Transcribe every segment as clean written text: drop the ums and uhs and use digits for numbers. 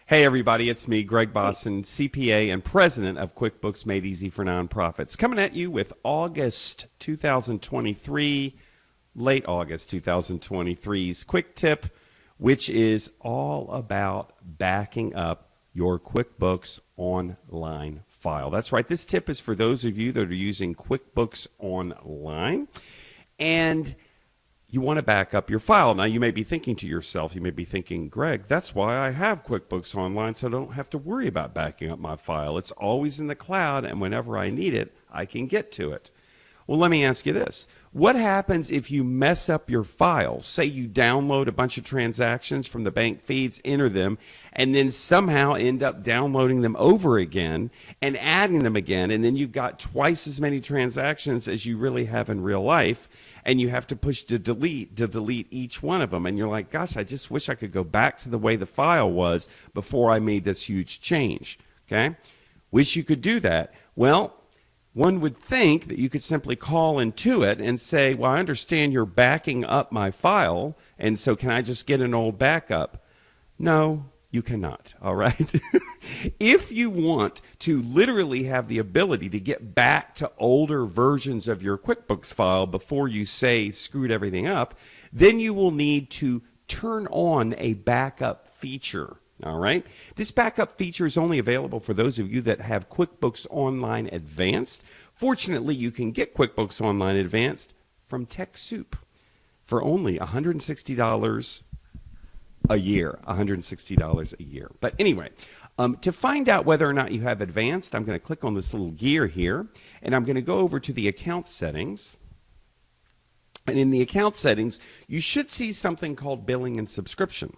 Hey everybody, it's me, Greg Bosson, CPA and president of QuickBooks Made Easy for Nonprofits, coming at you with August 2023, late August 2023's Quick Tip, which is all about backing up your QuickBooks Online file. That's right, this tip is for those of you that are using QuickBooks Online, and you want to back up your file. Now, you may be thinking to yourself, you may be thinking, Greg, that's why I have QuickBooks Online, so I don't have to worry about backing up my file. It's always in the cloud, and whenever I need it, I can get to it. Well, let me ask you this. What happens if you mess up your files? Say you download a bunch of transactions from the bank feeds, enter them, and then somehow end up downloading them over again and adding them again, and then you've got twice as many transactions as you really have in real life, and you have to push to delete each one of them. And you're like, gosh, I just wish I could go back to the way the file was before I made this huge change. Okay? Wish you could do that. Well, one would think that you could simply call Intuit and say, well, I understand you're backing up my file, and so can I just get an old backup? No, you cannot, all right? If you want to literally have the ability to get back to older versions of your QuickBooks file before you say screwed everything up, then you will need to turn on a backup feature. All right. This backup feature is only available for those of you that have QuickBooks Online Advanced. Fortunately, you can get QuickBooks Online Advanced from TechSoup for only $160 a year. $160 a year. But anyway, to find out whether or not you have Advanced, I'm going to click on this little gear here, and I'm going to go over to the account settings. And in the account settings, you should see something called billing and subscription.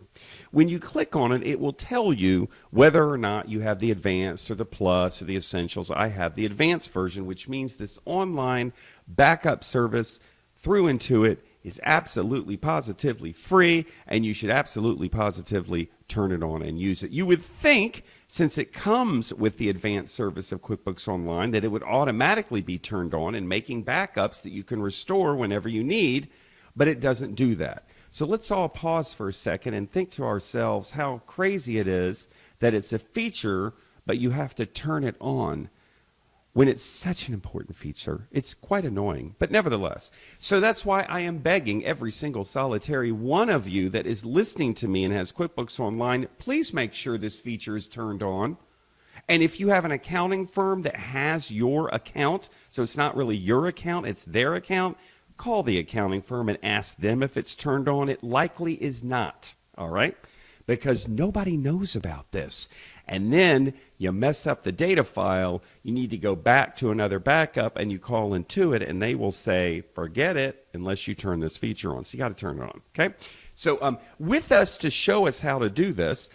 When you click on it, it will tell you whether or not you have the advanced or the plus or the essentials. I have the advanced version, which means this online backup service through Intuit is absolutely positively free, and you should absolutely positively turn it on and use it. You would think, since it comes with the advanced service of QuickBooks Online, that it would automatically be turned on and making backups that you can restore whenever you need, but it doesn't do that. So let's all pause for a second and think to ourselves how crazy it is that it's a feature, but you have to turn it on when it's such an important feature. It's quite annoying, but nevertheless. So that's why I am begging every single solitary one of you that is listening to me and has QuickBooks Online, please make sure this feature is turned on. And if you have an accounting firm that has your account, so it's not really your account, it's their account, call the accounting firm and ask them if it's turned on. It likely is not, all right? Because nobody knows about this. And then you mess up the data file, you need to go back to another backup, and you call Intuit, and they will say, forget it, unless you turn this feature on. So you got to turn it on, okay? So with us to show us how to do this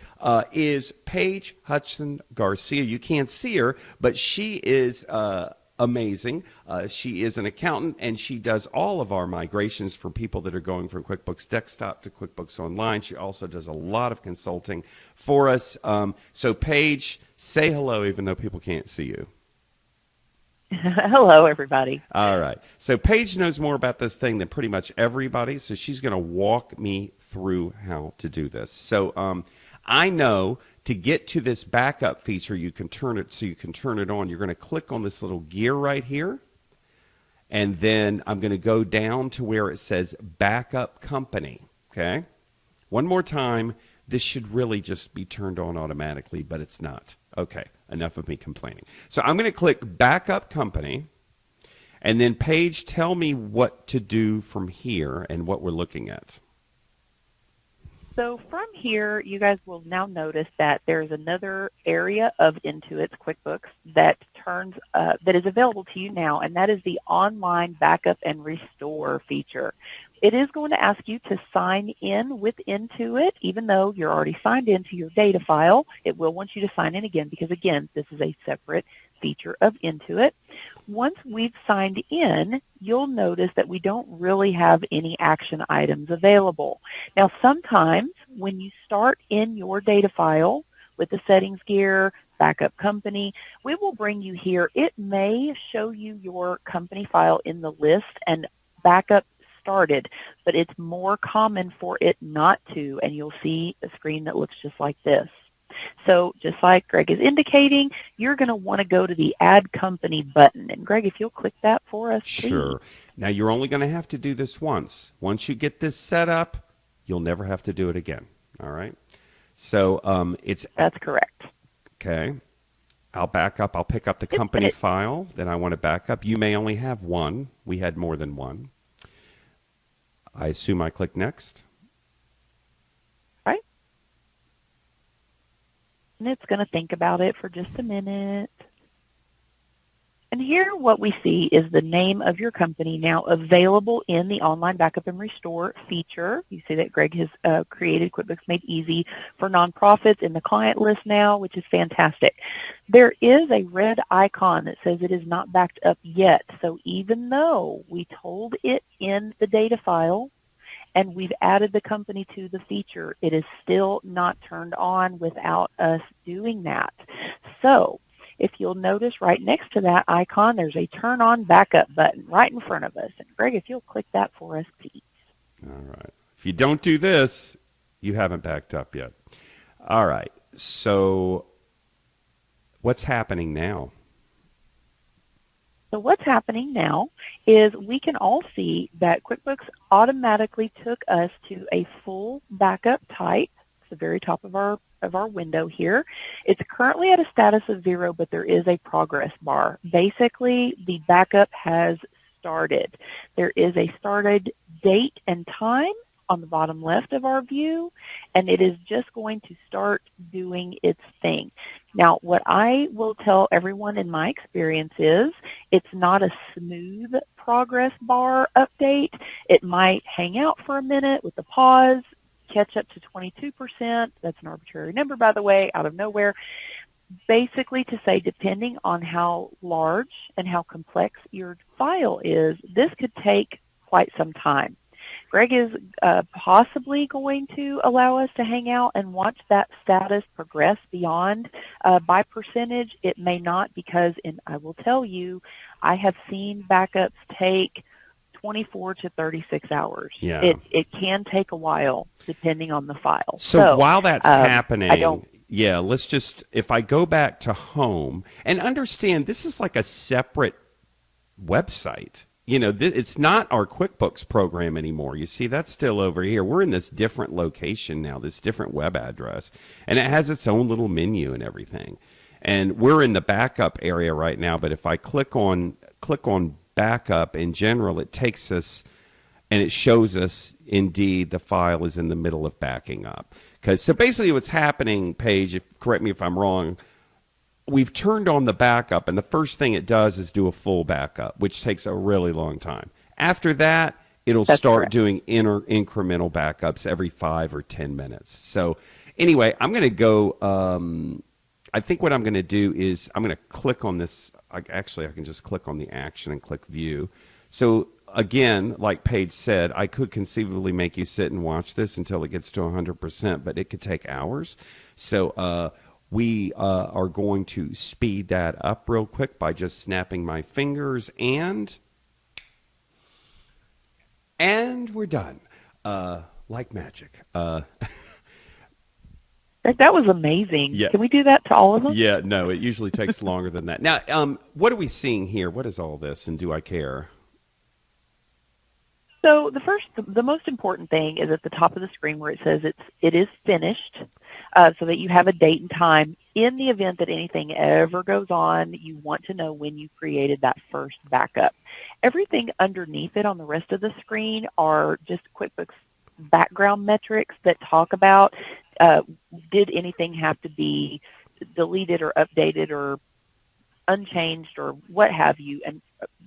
is Paige Hudson Garcia. You can't see her, but she is amazing. She is an accountant, and she does all of our migrations for people that are going from QuickBooks Desktop to QuickBooks Online. She also does a lot of consulting for us. So Paige, say hello even though people can't see you. Hello, everybody. All right. So Paige knows more about this thing than pretty much everybody, so she's going to walk me through how to do this. So I know to get to this backup feature, you can turn it so you can turn it on. You're going to click on this little gear right here, and then I'm going to go down to where it says Backup Company, okay? One more time. This should really just be turned on automatically, but it's not. Okay, enough of me complaining. So I'm going to click Backup Company, and then Paige, tell me what to do from here and what we're looking at. So from here, you guys will now notice that there's another area of Intuit's QuickBooks that is available to you now, and that is the Online Backup and Restore feature. It is going to ask you to sign in with Intuit, even though you're already signed into your data file. It will want you to sign in again because, again, this is a separate feature of Intuit. Once we've signed in, you'll notice that we don't really have any action items available. Now, sometimes when you start in your data file with the settings gear, backup company, we will bring you here. It may show you your company file in the list and backup started, but it's more common for it not to, and you'll see a screen that looks just like this. So just like Greg is indicating, you're going to want to go to the Add Company button. And Greg, if you'll click that for us, please. Sure. Now, you're only going to have to do this once. Once you get this set up, you'll never have to do it again. All right? So That's correct. Okay. I'll back up. I'll pick up the company file that I want to back up. You may only have one. We had more than one. I assume I click next. Right. And it's going to think about it for just a minute. And here what we see is the name of your company now available in the Online Backup and Restore feature. You see that Greg has created QuickBooks Made Easy for Nonprofits in the client list now, which is fantastic. There is a red icon that says it is not backed up yet. So even though we told it in the data file and we've added the company to the feature, it is still not turned on without us doing that. So if you'll notice right next to that icon, there's a Turn On Backup button right in front of us. And Greg, if you'll click that for us, please. All right. If you don't do this, you haven't backed up yet. All right. So what's happening now? So what's happening now is we can all see that QuickBooks automatically took us to a full backup type. It's the very top of our window here. It's currently at a status of 0, but there is a progress bar. Basically, the backup has started. There is a started date and time on the bottom left of our view, and it is just going to start doing its thing. Now, what I will tell everyone in my experience is it's not a smooth progress bar update. It might hang out for a minute with a pause, catch up to 22%. That's an arbitrary number, by the way, out of nowhere. Basically to say, depending on how large and how complex your file is, this could take quite some time. Greg is possibly going to allow us to hang out and watch that status progress beyond by percentage. It may not, because, and I will tell you, I have seen backups take 24 to 36 hours. Yeah. It can take a while depending on the file. So while that's happening, let's just, if I go back to home and understand this is like a separate website. You know, it's not our QuickBooks program anymore. You see, that's still over here. We're in this different location now, this different web address, and it has its own little menu and everything. And we're in the backup area right now, but if I click on backup in general, it takes us and it shows us indeed the file is in the middle of backing up. So basically what's happening, Paige, correct me if I'm wrong, we've turned on the backup, and the first thing it does is do a full backup, which takes a really long time. After that, it'll start doing incremental backups every 5 or 10 minutes. So anyway, I'm going to go, I think what I'm going to do is I'm going to click on this. Actually, I can just click on the action and click View. So again, like Paige said, I could conceivably make you sit and watch this until it gets to 100%, but it could take hours. So we are going to speed that up real quick by just snapping my fingers, and we're done, like magic. That was amazing. Yeah. Can we do that to all of them? Yeah, no, it usually takes longer than that. Now, what are we seeing here? What is all this, and do I care? So the most important thing is at the top of the screen where it says it is finished, so that you have a date and time. In the event that anything ever goes on, you want to know when you created that first backup. Everything underneath it on the rest of the screen are just QuickBooks background metrics that talk about did anything have to be deleted or updated or unchanged or what have you. And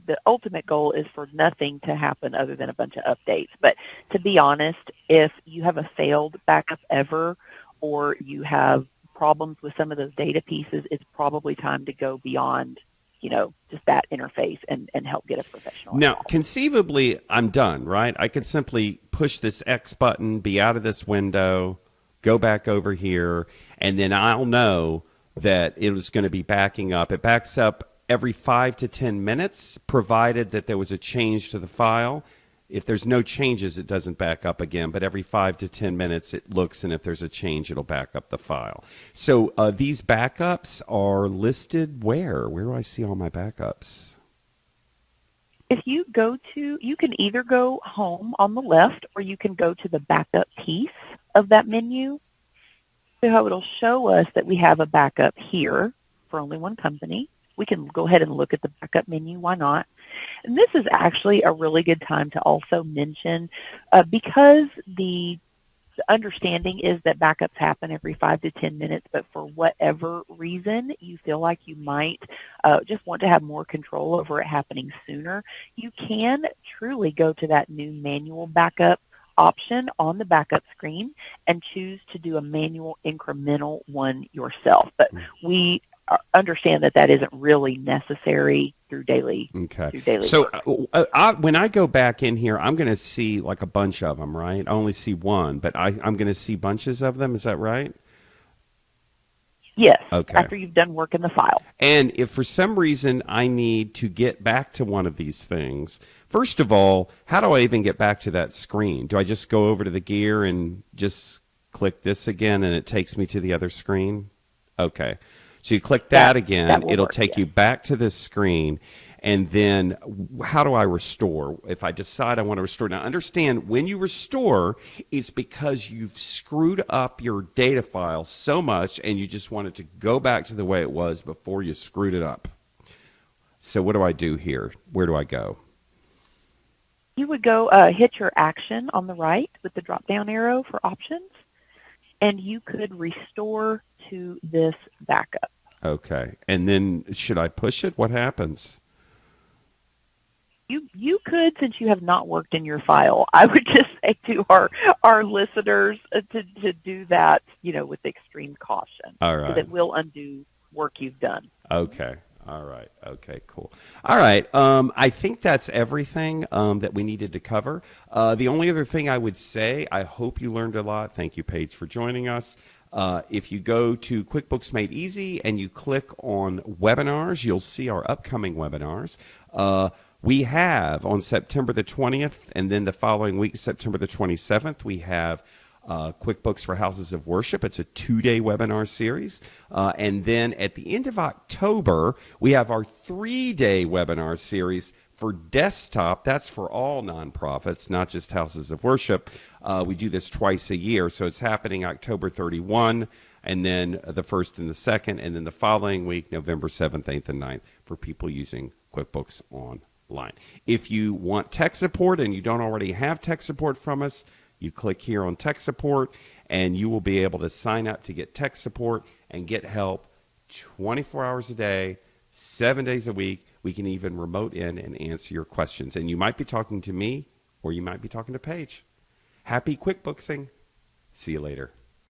the ultimate goal is for nothing to happen other than a bunch of updates. But to be honest, if you have a failed backup ever or you have problems with some of those data pieces, it's probably time to go beyond, just that interface and help get a professional. Now, conceivably, I'm done, right? I could simply push this X button, be out of this window, go back over here, and then I'll know that it was going to be backing up. It backs up every 5 to 10 minutes, provided that there was a change to the file. If there's no changes, it doesn't back up again, but every 5 to 10 minutes it looks, and if there's a change, it'll back up the file. So these backups are listed where? Where do I see all my backups? If you go to, you can either go home on the left, or you can go to the backup piece of that menu. So how it'll show us that we have a backup here for only one company. We can go ahead and look at the backup menu. Why not? And this is actually a really good time to also mention, because the understanding is that backups happen every 5 to 10 minutes, but for whatever reason you feel like you might just want to have more control over it happening sooner, you can truly go to that new manual backup option on the backup screen and choose to do a manual incremental one yourself. But we understand that that isn't really necessary through daily. Okay. Through daily So work. when I go back in here, I'm going to see like a bunch of them, right? I only see one, but I'm going to see bunches of them. Is that right? Yes. Okay. After you've done work in the file. And if for some reason I need to get back to one of these things, first of all, how do I even get back to that screen? Do I just go over to the gear and just click this again and it takes me to the other screen? Okay. So you click that again, it'll take you back to this screen. And then how do I restore? If I decide I want to restore. Now understand, when you restore, it's because you've screwed up your data file so much and you just want it to go back to the way it was before you screwed it up. So what do I do here? Where do I go? You would go hit your action on the right with the drop-down arrow for options, and you could restore to this backup. Okay. And then should I push it? What happens? You could, since you have not worked in your file, I would just say to our listeners to do that, with extreme caution. All right. Because it will undo work you've done. Okay. All right. Okay, cool. All right. I think that's everything that we needed to cover. The only other thing I would say, I hope you learned a lot. Thank you, Paige, for joining us. If you go to QuickBooks Made Easy and you click on webinars, you'll see our upcoming webinars. We have on September the 20th, and then the following week, September the 27th, we have QuickBooks for Houses of Worship. It's a 2-day webinar series. And then at the end of October, we have our 3-day webinar series for desktop. That's for all nonprofits, not just Houses of Worship. We do this twice a year, so it's happening October 31, and then the 1st and the 2nd, and then the following week, November 7th, 8th, and 9th, for people using QuickBooks Online. If you want tech support and you don't already have tech support from us, you click here on tech support, and you will be able to sign up to get tech support and get help 24 hours a day, 7 days a week. We can even remote in and answer your questions. And you might be talking to me, or you might be talking to Paige. Happy QuickBooksing. See you later.